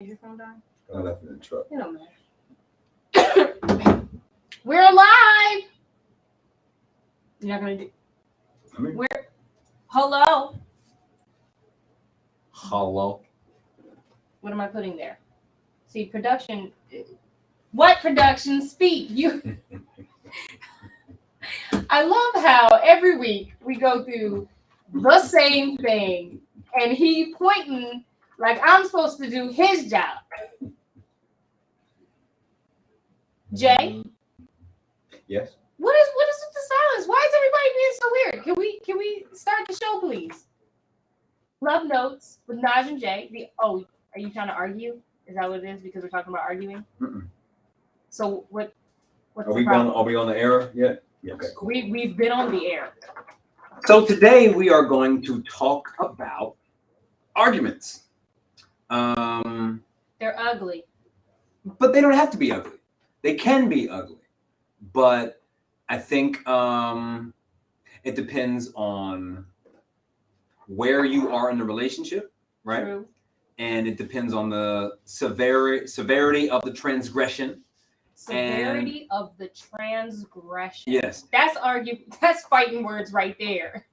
Is your phone dying? I left it in the truck. It don't matter. We're live. You're not gonna do. Hello. Hello. What am I putting there? See, production. What production? Speak. You. I love how every week we go through the same thing, and he pointing like I'm supposed to do his job. Jay. Yes. What is with the silence? Why is everybody being so weird? Can we start the show, please? Love notes with NadjNJea. Are you trying to argue? Is that what it is? Because we're talking about arguing. Mm-mm. So what? Are we on the air yet? Yeah. Okay. Cool. We've been on the air. So today we are going to talk about arguments. They're ugly. But they don't have to be ugly. They can be ugly. But I think it depends on where you are in the relationship, right? True. And it depends on the severity of the transgression. Severity of the transgression. Yes. That's fighting words right there.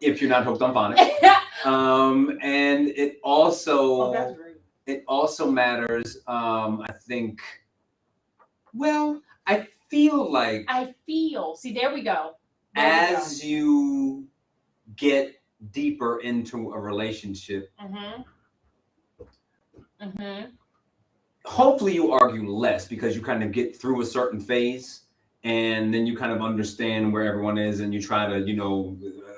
If you're not hooked on phonics. And it also that's rude. It also matters, I think. Well, I feel. See, there we go. As you get deeper into a relationship, hopefully you argue less because you kind of get through a certain phase and then you kind of understand where everyone is and you try to,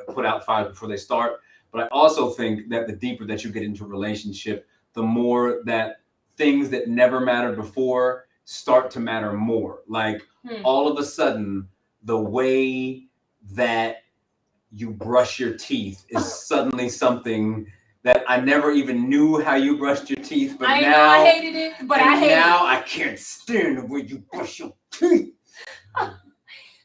put out fires before they start. But I also think that the deeper that you get into a relationship, the more that things that never mattered before start to matter more. Like all of a sudden, the way that you brush your teeth is suddenly something that I never even knew how you brushed your teeth. But now I hated it, but I hate it. Now I can't stand the way you brush your teeth.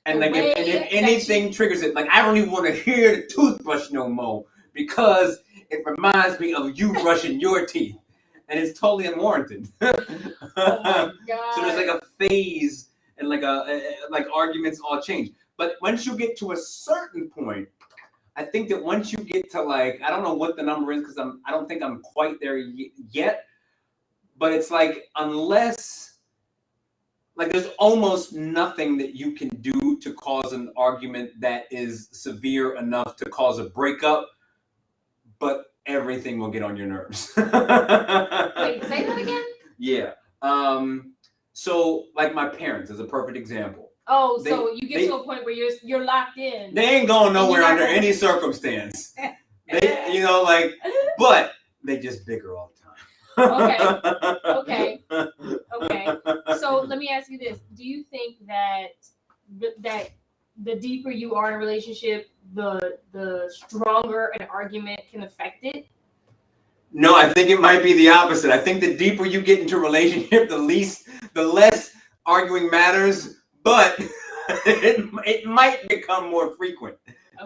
And like if anything triggers it, like I don't even want to hear the toothbrush no more because it reminds me of you brushing your teeth. And it's totally unwarranted. Oh my God. So there's like a phase and like arguments all change. But once you get to a certain point, I think that once you get to I don't know what the number is because I don't think I'm quite there yet. But it's unless there's almost nothing that you can do to cause an argument that is severe enough to cause a breakup, but everything will get on your nerves. Wait, say that again? Yeah. So my parents is a perfect example. Oh, so you get to a point where you're locked in. They ain't going nowhere under any circumstance. But they just bicker all the time. Okay. So let me ask you this: do you think that the deeper you are in a relationship, the stronger an argument can affect it? No, I think it might be the opposite. I think the deeper you get into a relationship, the less arguing matters, but it might become more frequent.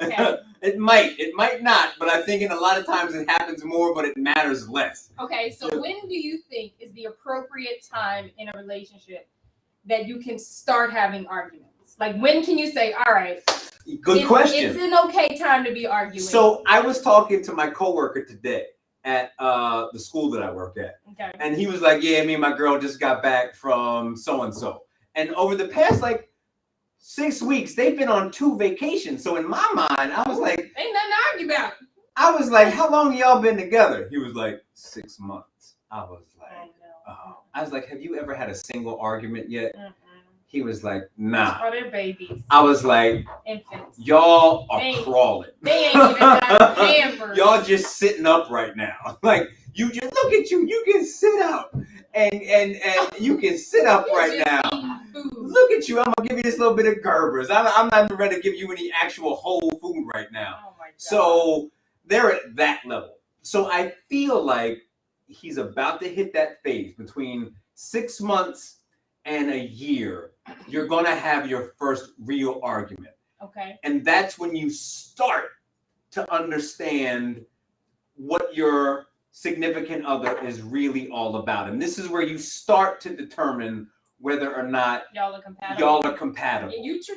Okay. It might not, but I think in a lot of times it happens more, but it matters less. Okay, so when do you think is the appropriate time in a relationship that you can start having arguments? When can you say, all right, good question. It's an okay time to be arguing. So I was talking to my coworker today at the school that I work at. Okay. And he was like, yeah, me and my girl just got back from so-and-so. And over the past 6 weeks, they've been on 2 vacations. So in my mind, I was like, ain't nothing to argue about. I was like, how long y'all been together? He was like, 6 months. I was like, oh. I was like, have you ever had a single argument yet? Mm-mm. He was like, nah. Oh, they're babies. I was like, infants. Y'all are crawling. They ain't even got pampers. Y'all just sitting up right now. You just look at you. You can sit up and you can sit up right now. Look at you. I'm gonna give you this little bit of Gerber's. I'm not even ready to give you any actual whole food right now. Oh my God. So they're at that level. So I feel like he's about to hit that phase between 6 months and a year. You're gonna have your first real argument. Okay. And that's when you start to understand what your significant other is really all about. And this is where you start to determine whether or not y'all are compatible.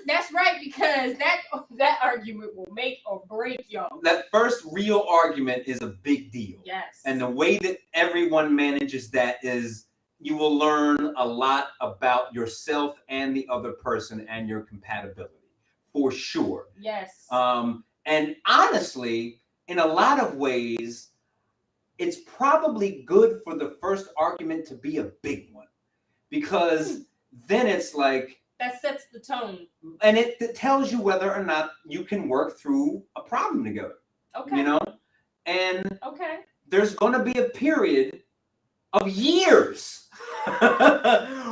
That's right, because that argument will make or break y'all. That first real argument is a big deal. Yes. And the way that everyone manages that is you will learn a lot about yourself and the other person and your compatibility, for sure. Yes. And honestly, in a lot of ways, it's probably good for the first argument to be a big one, because then it's like that sets the tone, and it tells you whether or not you can work through a problem together. Okay. You know, and okay, there's going to be a period of years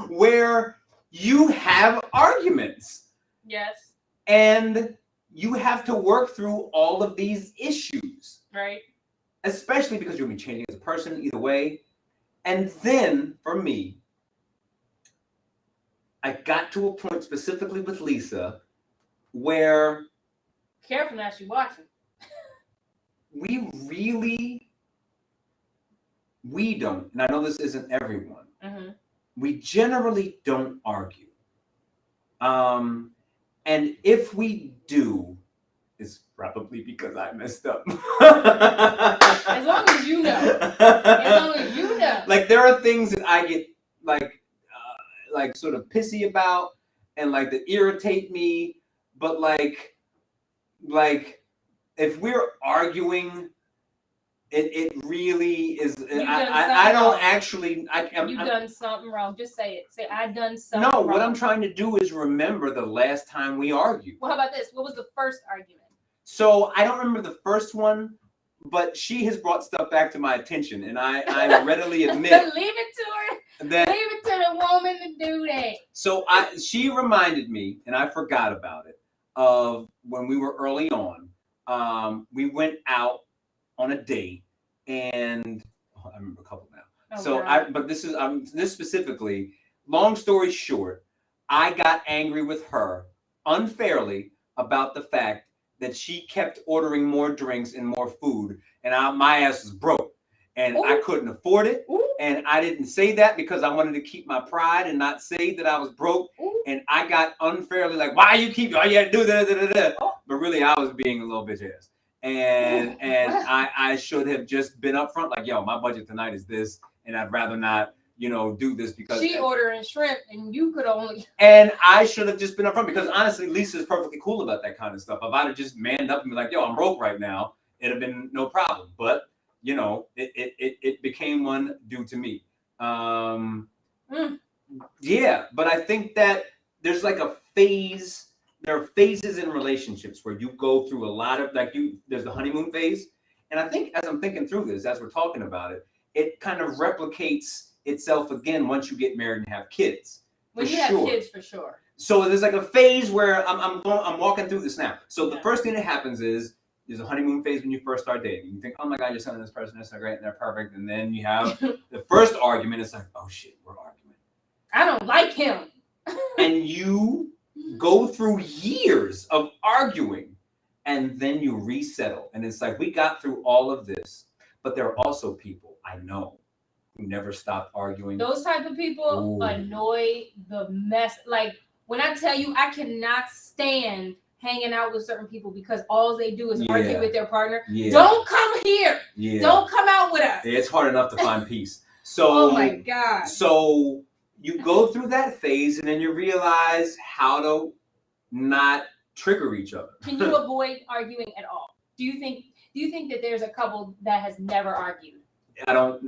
where you have arguments. Yes. And you have to work through all of these issues. Right. Especially because you'll be changing as a person either way. And then, for me, I got to a point specifically with Lisa where... Careful now, she's watching. We don't, and I know this isn't everyone, mm-hmm. we generally don't argue. And if we do, it's probably because I messed up. As long as you know. As long as you know. Like, there are things that I get like sort of pissy about and like that irritate me, but like if we're arguing, it really is. I don't actually. You've done something wrong. Just say it. Say, I done something wrong. No, what I'm trying to do is remember the last time we argued. Well, how about this? What was the first argument? So I don't remember the first one, but she has brought stuff back to my attention, and I readily admit. Leave it to her. Leave it to the woman to do that. So she reminded me, and I forgot about it, of when we were early on. We went out on a date, and I remember a couple now. Oh, so God. But this is this specifically. Long story short, I got angry with her unfairly about the fact that she kept ordering more drinks and more food, and my ass was broke, and I couldn't afford it. And I didn't say that because I wanted to keep my pride and not say that I was broke. And I got unfairly like, why you had to do that? But really, I was being a little bitch ass. And I should have just been upfront, like, yo, my budget tonight is this, and I'd rather not, do this because she ordering shrimp and you could only. And I should have just been upfront because honestly, Lisa is perfectly cool about that kind of stuff. If I'd have just manned up and be like, yo, I'm broke right now, it'd have been no problem. But it became one due to me. Yeah, but I think that there's like a phase. There are phases in relationships where you go through a lot of there's the honeymoon phase. And I think as I'm thinking through this, as we're talking about it, it kind of replicates itself again once you get married and have kids. When you have kids, for sure. So there's like a phase where I'm walking through this now. So the first thing that happens is there's a honeymoon phase when you first start dating. You think, oh my God, you're sending this person, they're so great and they're perfect. And then you have the first argument. It's like, oh shit, we're arguing. I don't like him. And you go through years of arguing and then you resettle. And it's like, we got through all of this, but there are also people I know who never stop arguing. Those type of people annoy the mess. Like, when I tell you, I cannot stand hanging out with certain people because all they do is argue with their partner. Yeah. Don't come here. Yeah. Don't come out with us. It's hard enough to find peace. So, oh my God. So you go through that phase and then you realize how to not trigger each other. Can you avoid arguing at all? Do you think that there's a couple that has never argued? I don't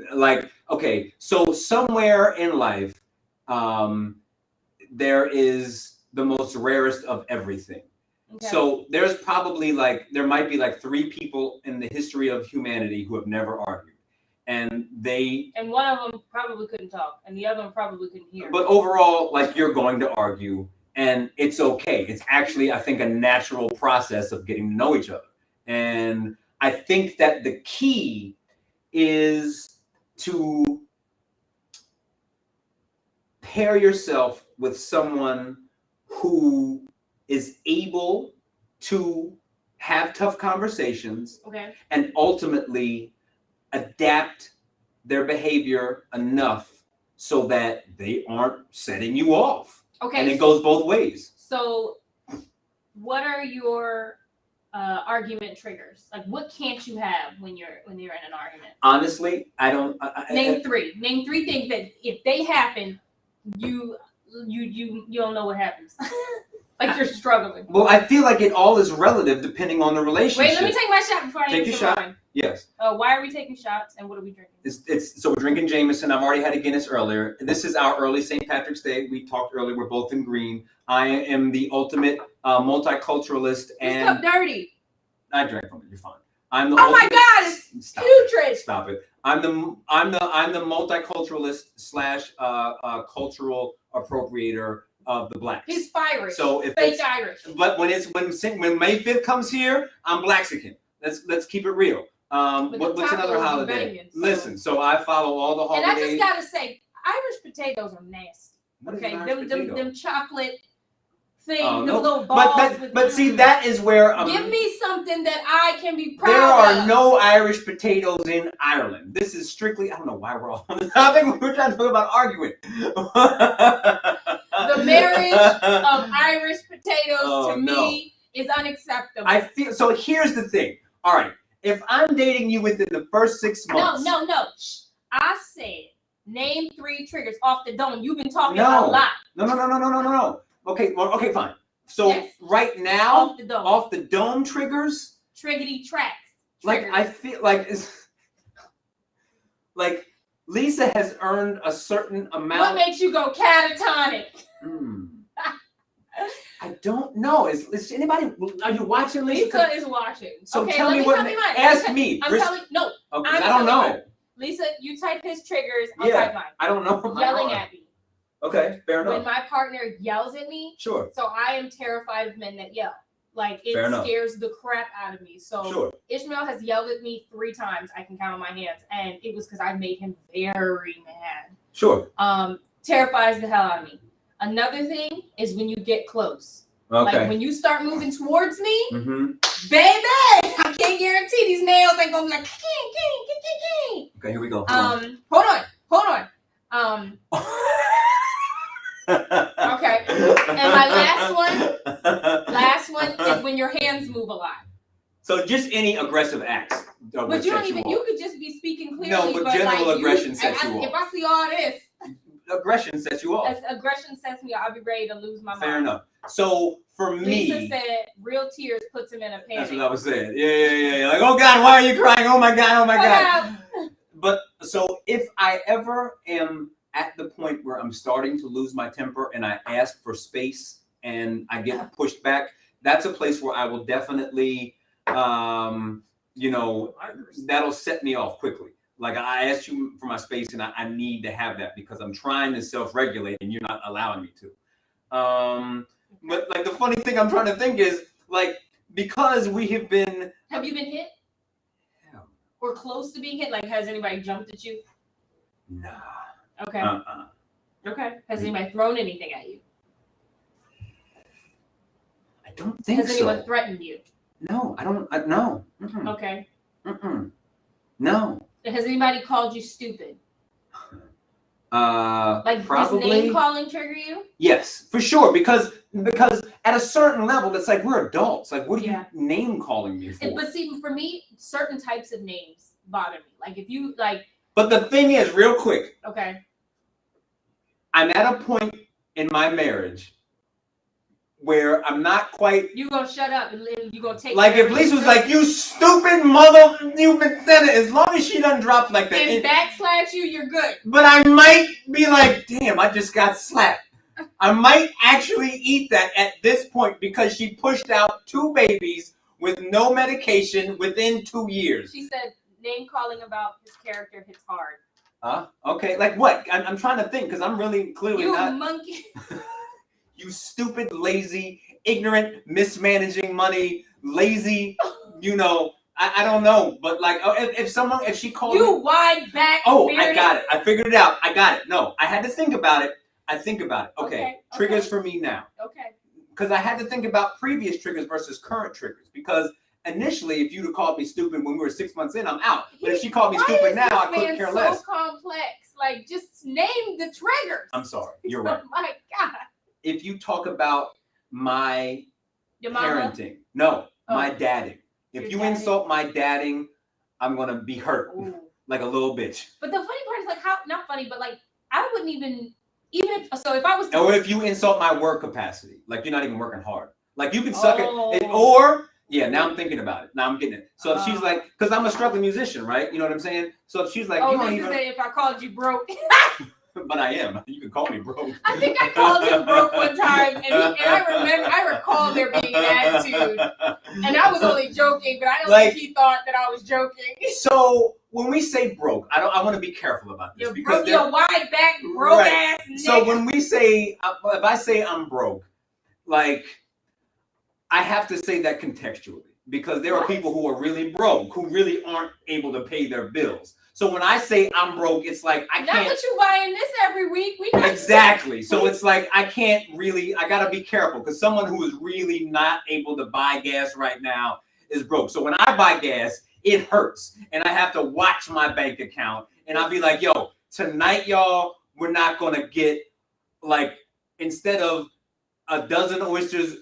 okay, so somewhere in life, there is the most rarest of everything. Okay. So there's probably there might be 3 people in the history of humanity who have never argued. And one of them probably couldn't talk, and the other one probably couldn't hear. But overall, you're going to argue, and it's okay. It's actually, I think, a natural process of getting to know each other. And I think that the key is to pair yourself with someone who is able to have tough conversations, and ultimately adapt their behavior enough so that they aren't setting you off. Okay. And it goes both ways. So, what are your argument triggers? Like, what can't you have when you're in an argument? Honestly, I don't. Name three. Name three things that if they happen, you don't know what happens. Like you're struggling. Well, I feel like it all is relative depending on the relationship. Wait, let me take my shot before I take your shot. Mine. Yes. Why are we taking shots and what are we drinking? So we're drinking Jameson. I've already had a Guinness earlier. This is our early St. Patrick's Day. We talked earlier. We're both in green. I am the ultimate multiculturalist. And this cup dirty. I drank from it. You're fine. I'm the. Oh my God! It's putrid. Stop it. I'm the multiculturalist / cultural appropriator of the blacks. He's Irish. So if fake Irish. But when May 5th comes here, I'm Blaxican. Let's keep it real. What's another holiday? So. Listen, so I follow all the holidays. And I just gotta say, Irish potatoes are nasty. Okay, them chocolate things, them little balls. But see, that is where give me something that I can be proud of. There are no Irish potatoes in Ireland. This is strictly. I don't know why we're all on the topic. We're trying to talk about arguing. The marriage of Irish potatoes to me is unacceptable. I feel so. Here's the thing. All right, if I'm dating you within the first 6 months. No. I said name 3 triggers off the dome. You've been talking a lot. No. Okay, well, okay, fine. So yes. Right now, off the dome triggers. Triggity tracks. Like I feel like it's like Lisa has earned a certain amount. What makes you go catatonic? I don't know. Is anybody? Are you watching, Lisa? Lisa is watching. So okay, tell me what. Ask me. I'm telling. No. Okay, I don't know. Mine. Lisa, you type his triggers. I'll type mine. I don't know. Yelling at me. Okay, fair enough. When my partner yells at me. Sure. So I am terrified of men that yell. Like it scares the crap out of me. So Ishmael has yelled at me 3 times. I can count on my hands, and it was because I made him very mad. Sure. Terrifies the hell out of me. Another thing is when you get close. Okay. Like when you start moving towards me, mm-hmm. Baby, I can't guarantee these nails ain't gonna be like. Okay, here we go. Hold on. Okay. And my last one is when your hands move a lot. So just any aggressive acts. But you don't even. You could just be speaking clearly. No, but general like aggression sets you off. If I see all this. Aggression sets you off. As aggression sets me, I'll be ready to lose my mind. Fair enough. So for me, Lisa said, "Real tears puts him in a panic." That's what I was saying. Yeah. Like, oh God, why are you crying? Oh my God. But so if I ever am at the point where I'm starting to lose my temper and I ask for space and I get pushed back, that's a place where I will definitely, that'll set me off quickly. Like I asked you for my space and I need to have that because I'm trying to self-regulate and you're not allowing me to. But like the funny thing I'm trying to think is like, because we have been. Have you been hit? No. Or close to being hit? Like has anybody jumped at you? Nah. Okay. Okay. Has anybody thrown anything at you? I don't think so. Has anyone threatened you? No, I don't. No. Mm-mm. Okay. No. Has anybody called you stupid? Like probably. Does name calling trigger you? Yes, for sure. Because at a certain level, it's like we're adults. Like, what are you name calling me for? But see, for me, certain types of names bother me. Like if you like. But the thing is, real quick. Okay. I'm at a point in my marriage where I'm not quite. You gonna shut up and you gonna take. Like if Lisa was like, "You stupid mother," as long as she doesn't drop like that. And backslash you, you're good. But I might be like, "Damn, I just got slapped." I might actually eat that at this point because she pushed out 2 babies with no medication within 2 years. She said, "Name calling about his character hits hard." Okay, like what? I'm trying to think because I'm really clearly not. You monkey. You stupid, lazy, ignorant, mismanaging money, lazy, I don't know. But like, if she called you wide back. Oh, bearded. I got it. I figured it out. I got it. No, I had to think about it. Okay. Triggers for me now. Okay. Because I had to think about previous triggers versus current triggers. Because initially, if you'd have called me stupid when we were 6 months in, I'm out. But if she called me stupid now, I couldn't care less. So complex. Like, just name the triggers. I'm sorry. You're right. Oh my God. If you talk about my Your mama? parenting, no, my dadding. If you insult my dadding, I'm gonna be hurt. Ooh. Like a little bitch. But the funny part is like how not funny, but like I wouldn't even if I was or if you insult my work capacity, like you're not even working hard. Like you can suck it, or yeah, now I'm thinking about it. Now I'm getting it. So if she's like, because I'm a struggling musician, right? You know what I'm saying? So if she's like, you don't even say if I called you broke. But I am. You can call me broke. I think I called him broke one time, and I recall there being an attitude, and I was only joking, but I don't think he thought that I was joking. So when we say broke, I want to be careful about this because you're wide back, broke ass nigga. So when we say, if I say I'm broke, like I have to say that contextually because there are people who are really broke who really aren't able to pay their bills. So when I say I'm broke, it's like I can't. Not that you buying this every week. Exactly. So it's like I can't really. I gotta be careful because someone who is really not able to buy gas right now is broke. So when I buy gas, it hurts, and I have to watch my bank account, and I'll be like, "Yo, tonight, y'all, we're not gonna get like instead of a dozen oysters,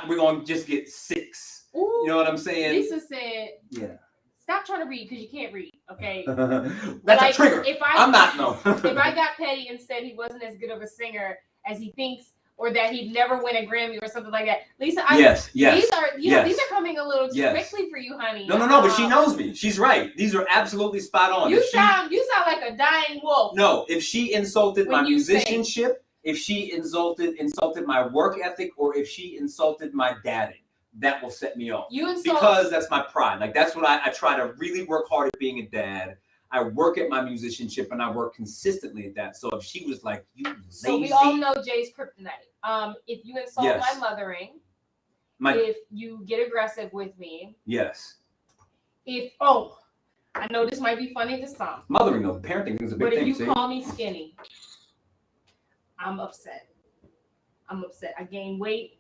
we're gonna just get 6." Ooh, you know what I'm saying? Lisa said, "Yeah." Stop trying to read because you can't read, okay? That's like, a trigger. If I got petty and said he wasn't as good of a singer as he thinks, or that he'd never win a Grammy or something like that, Lisa, these are coming a little too quickly for you, honey. No, but she knows me. She's right. These are absolutely spot on. You sound like a dying wolf. No, if she insulted my musicianship, if she insulted my work ethic, or if she insulted my dadding, that will set me off because that's my pride. Like that's what I try to really work hard at being a dad. I work at my musicianship and I work consistently at that. So if she was like, you lazy. So we all know Jay's kryptonite. If you insult my mothering, if you get aggressive with me. Yes. I know this might be funny to some. Mothering though, parenting is a big thing. But if you call me skinny, I'm upset. I gain weight.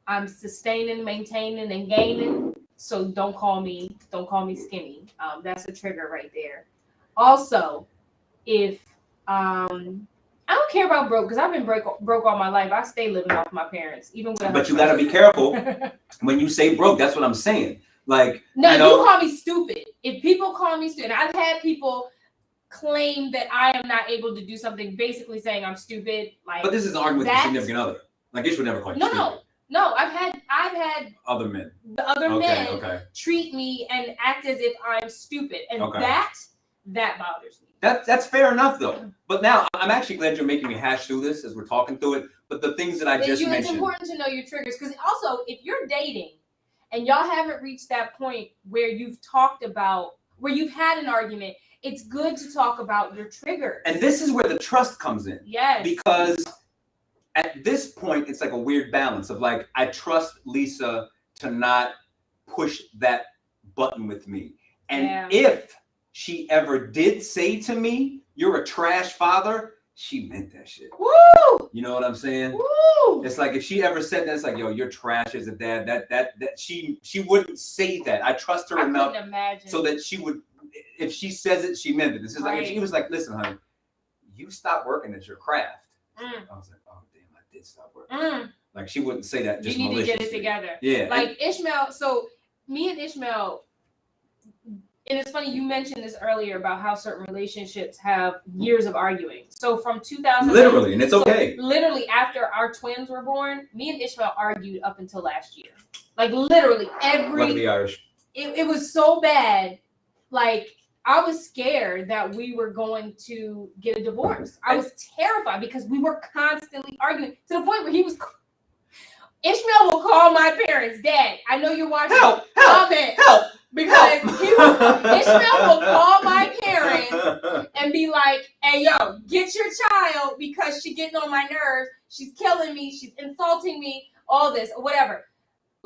I'm sustaining, maintaining, and gaining. So don't call me skinny. That's a trigger right there. Also, if I don't care about broke because I've been broke all my life. I stay living off my parents, even with. But you gotta be careful when you say broke. That's what I'm saying. Like no, you call me stupid. If people call me stupid, I've had people claim that I am not able to do something, basically saying I'm stupid. Like, but this is an argument with a significant other. Like it should never call you stupid. No, I've had other men. The other men treat me and act as if I'm stupid, and that bothers me. That's fair enough though. But now I'm actually glad you're making me hash through this as we're talking through it. But the things that I just mentioned, it's important to know your triggers because also if you're dating and y'all haven't reached that point where you've had an argument, it's good to talk about your triggers. And this is where the trust comes in. Yes. Because at this point, it's like a weird balance of like, I trust Lisa to not push that button with me. And if she ever did say to me, you're a trash father, she meant that shit. Woo! You know what I'm saying? Woo! It's like if she ever said that, it's like, yo, you're trash as a dad. That she wouldn't say that. I trust her enough so that she would, if she says it, she meant it. This is like if she was like, listen, honey, you stop working at your craft. I was like, oh damn, I did stop working. Like she wouldn't say that. Just you need to get it together. Yeah. Like Ishmael. So me and Ishmael, and it's funny you mentioned this earlier about how certain relationships have years of arguing. So from 2000, literally, and it's okay. Literally after our twins were born, me and Ishmael argued up until last year. Like literally Luckily Irish. It was so bad. Like I was scared that we were going to get a divorce. I was terrified because we were constantly arguing to the point where Ishmael will call my parents, Dad, I know you're watching. Help! Because Ishmael will call my parents and be like, hey, yo, get your child because she's getting on my nerves. She's killing me. She's insulting me, all this, or whatever.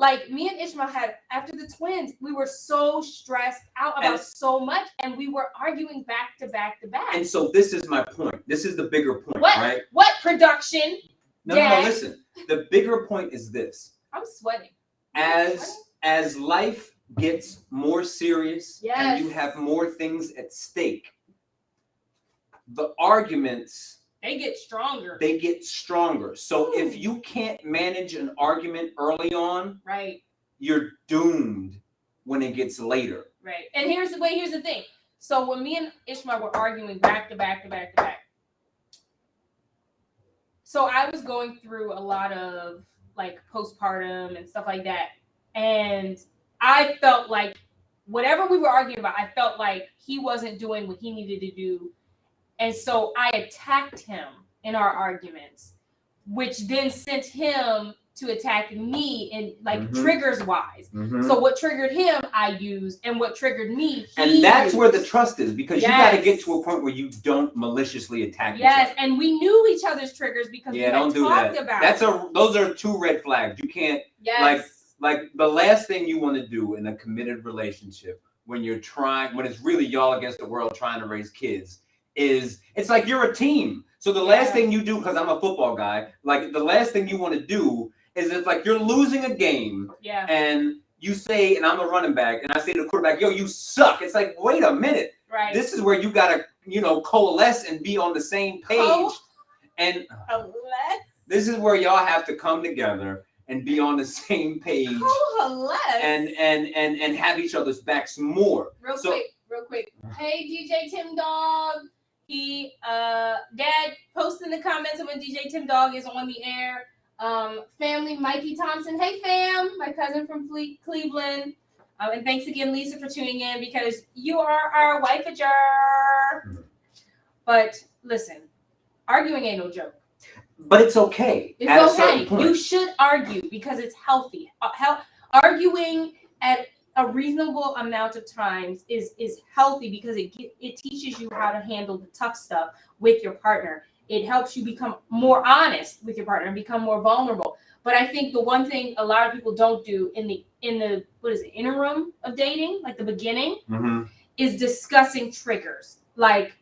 Like me and Ishmael after the twins, we were so stressed out about so much and we were arguing back to back to back. And so this is my point. This is the bigger point, right? What production? No, listen. The bigger point is this. I'm sweating. As as life gets more serious and you Yes. have more things at stake, the arguments They get stronger. So if you can't manage an argument early on, Right. you're doomed when it gets later. Right. And here's the thing. So when me and Ishmael were arguing back to back to back to back, so I was going through a lot of like postpartum and stuff like that. And I felt like whatever we were arguing about, I felt like he wasn't doing what he needed to do. And so I attacked him in our arguments, which then sent him to attack me in like triggers wise. So what triggered him, I used, and what triggered me, and that's where the trust is, because you got to get to a point where you don't maliciously attack each other. Yes, and we knew each other's triggers because we had don't do talked that. about Those are 2 red flags. You can't like the last thing you want to do in a committed relationship when it's really y'all against the world trying to raise kids is it's like you're a team. So the last thing you do, because I'm a football guy, like the last thing you want to do is it's like you're losing a game and you say, and I'm a running back, and I say to the quarterback, yo, you suck. It's like, wait a minute. Right. This is where you got to, coalesce and be on the same page. And this is where y'all have to come together and be on the same page. And have each other's backs more. Real quick. Hey, DJ Tim Dog. He Dad, post in the comments when DJ Tim Dog is on the air. Family, Mikey Thompson. Hey fam, my cousin from Cleveland. And thanks again, Lisa, for tuning in because you are our wife-ager. But listen, arguing ain't no joke. But it's okay. It's okay. You should argue because it's healthy. Arguing at a reasonable amount of times is healthy because it teaches you how to handle the tough stuff with your partner. It helps you become more honest with your partner and become more vulnerable. But I think the one thing a lot of people don't do in the interim of dating, like the beginning, is discussing triggers. Like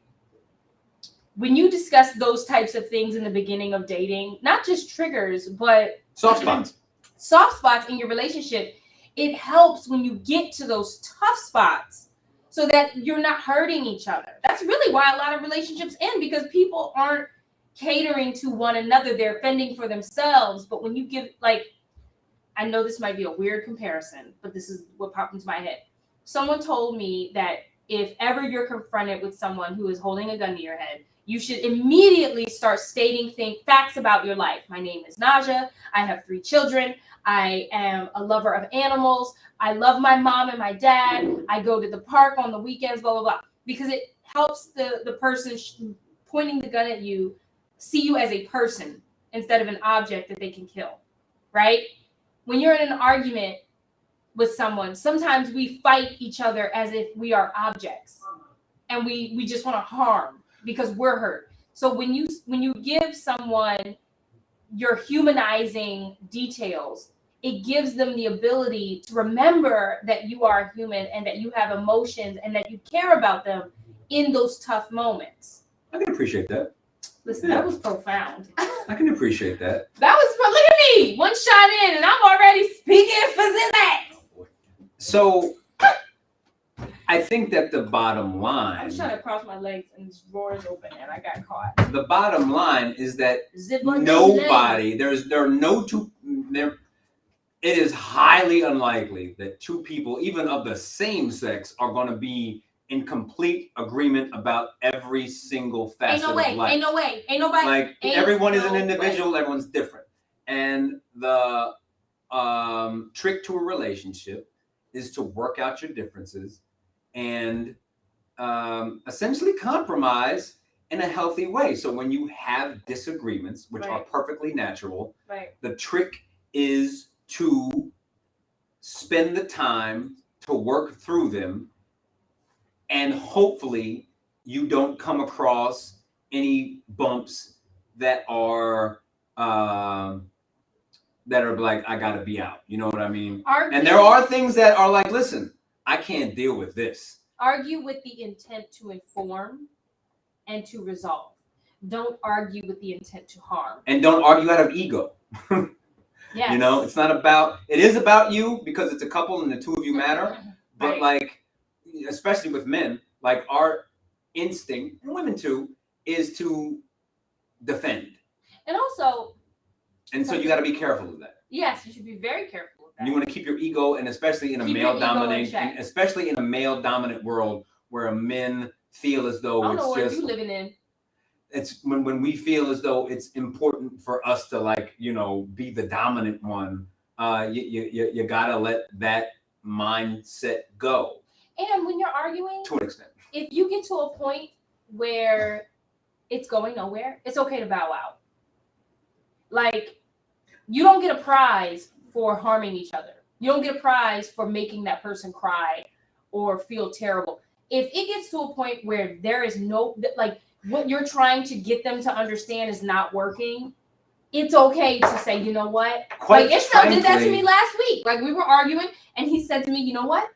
when you discuss those types of things in the beginning of dating, not just triggers, but soft spots in your relationship, it helps when you get to those tough spots so that you're not hurting each other. That's really why a lot of relationships end, because people aren't catering to one another. They're fending for themselves. But when you give, like, I know this might be a weird comparison, but this is what popped into my head. Someone told me that if ever you're confronted with someone who is holding a gun to your head, you should immediately start stating facts about your life. My name is NadjNJea. I have 3 children. I am a lover of animals. I love my mom and my dad. I go to the park on the weekends, blah, blah, blah. Because it helps the person pointing the gun at you see you as a person instead of an object that they can kill, right? When you're in an argument with someone, sometimes we fight each other as if we are objects. And we just want to harm because we're hurt. So when you give someone your humanizing details, it gives them the ability to remember that you are human and that you have emotions and that you care about them in those tough moments. I can appreciate that. Listen, that was profound. I can appreciate that. Look at me, 1 shot in and I'm already speaking for his ass. So I think that the bottom line. I'm trying to cross my legs and this drawer is open and I got caught. The bottom line is that it is highly unlikely that 2 people, even of the same sex, are going to be in complete agreement about every single facet of life. Ain't no way. Like everyone is an individual, everyone's different. And the trick to a relationship is to work out your differences and essentially compromise in a healthy way. So when you have disagreements, which are perfectly natural, the trick is to spend the time to work through them, and hopefully you don't come across any bumps that are like, I gotta be out. You know what I mean? And there are things that are like, listen, I can't deal with this. Argue with the intent to inform and to resolve. Don't argue with the intent to harm. And don't argue out of ego. Yes. You know, it's not about. It is about you because it's a couple and the two of you matter. But Right. like, especially with men, like our instinct, and women too, is to defend. And also, and so you got to be careful of that. Yes, you should be very careful with that. You want to keep your ego, and especially in a especially in a male dominant world where men feel as though it's just you living in. It's when we feel as though it's important for us to, like, you know, be the dominant one. You gotta let that mindset go. And when you're arguing, to an extent, if you get to a point where it's going nowhere, it's okay to bow out. Like, you don't get a prize for harming each other. You don't get a prize for making that person cry or feel terrible. If it gets to a point where there is no, like, what you're trying to get them to understand is not working, it's okay to say, you know what? Like, Ishmael did that to me last week. Like, we were arguing, and he said to me, you know what?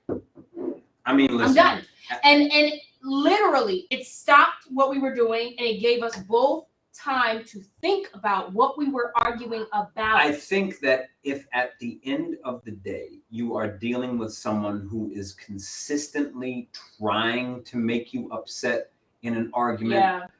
I mean, listen, I'm done. And literally, it stopped what we were doing, and it gave us both time to think about what we were arguing about. I think that if at the end of the day you are dealing with someone who is consistently trying to make you upset in an argument,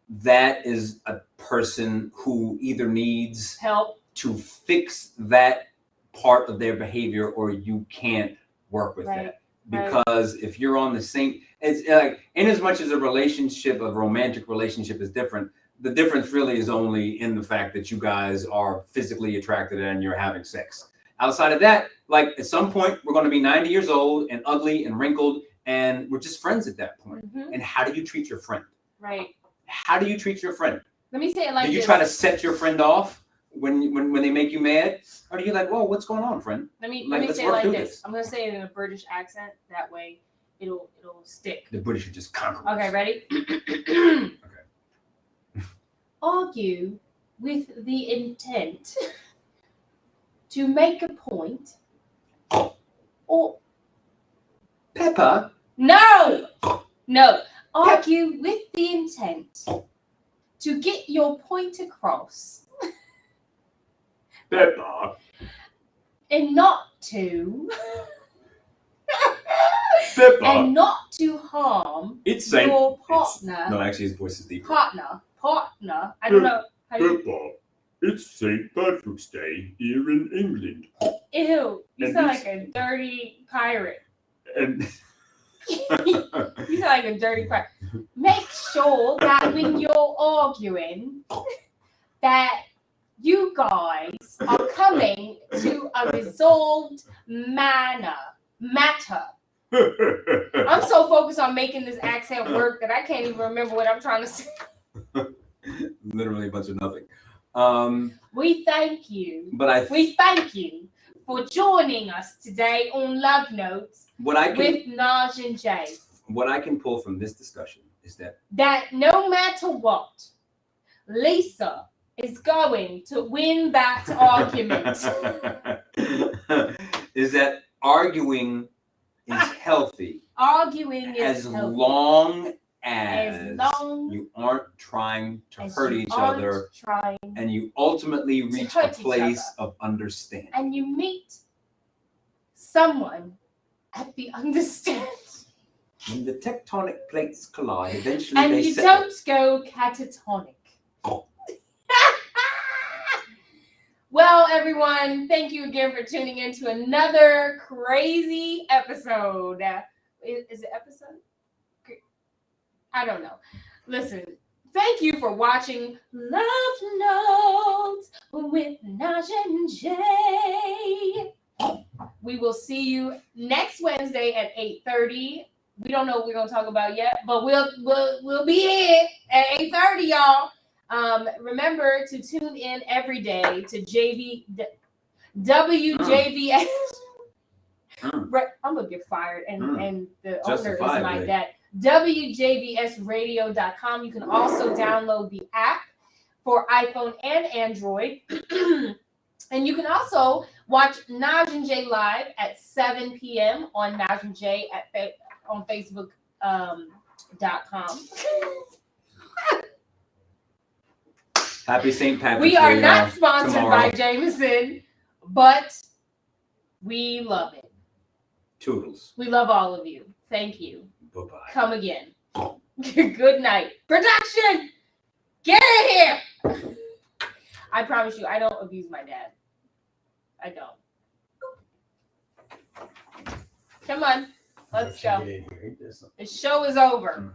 that is a person who either needs help to fix that part of their behavior, or you can't work with that. Because if you're on the same, it's like, in as much as a romantic relationship is different, the difference really is only in the fact that you guys are physically attracted and you're having sex. Outside of that, like, at some point we're going to be 90 years old and ugly and wrinkled, and we're just friends at that point. And how do you treat your friend? Right. How do you treat your friend? Let me say it like this. Do you try to set your friend off when they make you mad? Or do you like, whoa, what's going on, friend? Let me say it like this. I'm gonna say it in a British accent. That way, it'll stick. The British are just conquerors. Okay, ready? Okay. Argue with the intent to make a point, or Pepper. No. Argue with the intent to get your point across. Pepper. And not to Pepper. and not to harm your partner. No, actually, his voice is deeper. Partner. I don't know how you. Pepper. It's St. Patrick's Day here in England. Ew, you sound like a dirty pirate. And You sound like a dirty pirate. Make sure that when you're arguing, that you guys are coming to a resolved matter. I'm so focused on making this accent work that I can't even remember what I'm trying to say. Literally a bunch of nothing. We thank you. We thank you for joining us today on Love Notes with NadjNJea. What I can pull from this discussion is that no matter what, Lisa is going to win that argument. Is that arguing is healthy. Arguing is healthy. Long as you aren't trying to hurt each other, and you ultimately reach a place of understanding. And you meet someone at the understanding. When the tectonic plates collide, eventually and you don't go catatonic. Well, everyone, thank you again for tuning in to another crazy episode. Is it episode? I don't know. Listen, thank you for watching Love Notes with NadjNJea. We will see you next Wednesday at 8:30. We don't know what we're gonna talk about yet, but we'll be here at 8:30, y'all. Remember to tune in every day to WJVS. I'm gonna get fired, and the owner is like that. WJVSradio.com. You can also download the app for iPhone and Android. And you can also watch NadjNJea live at 7 p.m. on NadjNJea on Facebook.com. Happy St. Patrick's We Day. are not sponsored tomorrow. by Jameson, but we love it. Toodles. We love all of you. Thank you. Bye-bye. Come again. Good night. Production! Get in here! I promise you, I don't abuse my dad. I don't. Come on. Let's go. The show is over.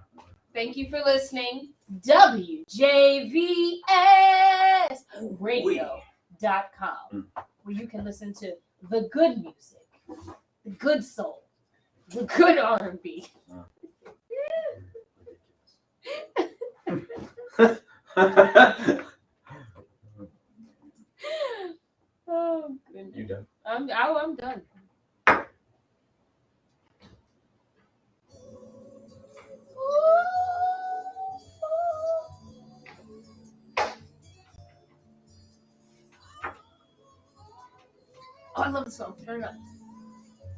Thank you for listening. WJVSradio.com, where you can listen to the good music, the good soul, the good R&B. Oh goodness. You done? I'm done. Oh, I love the song. Turn it up.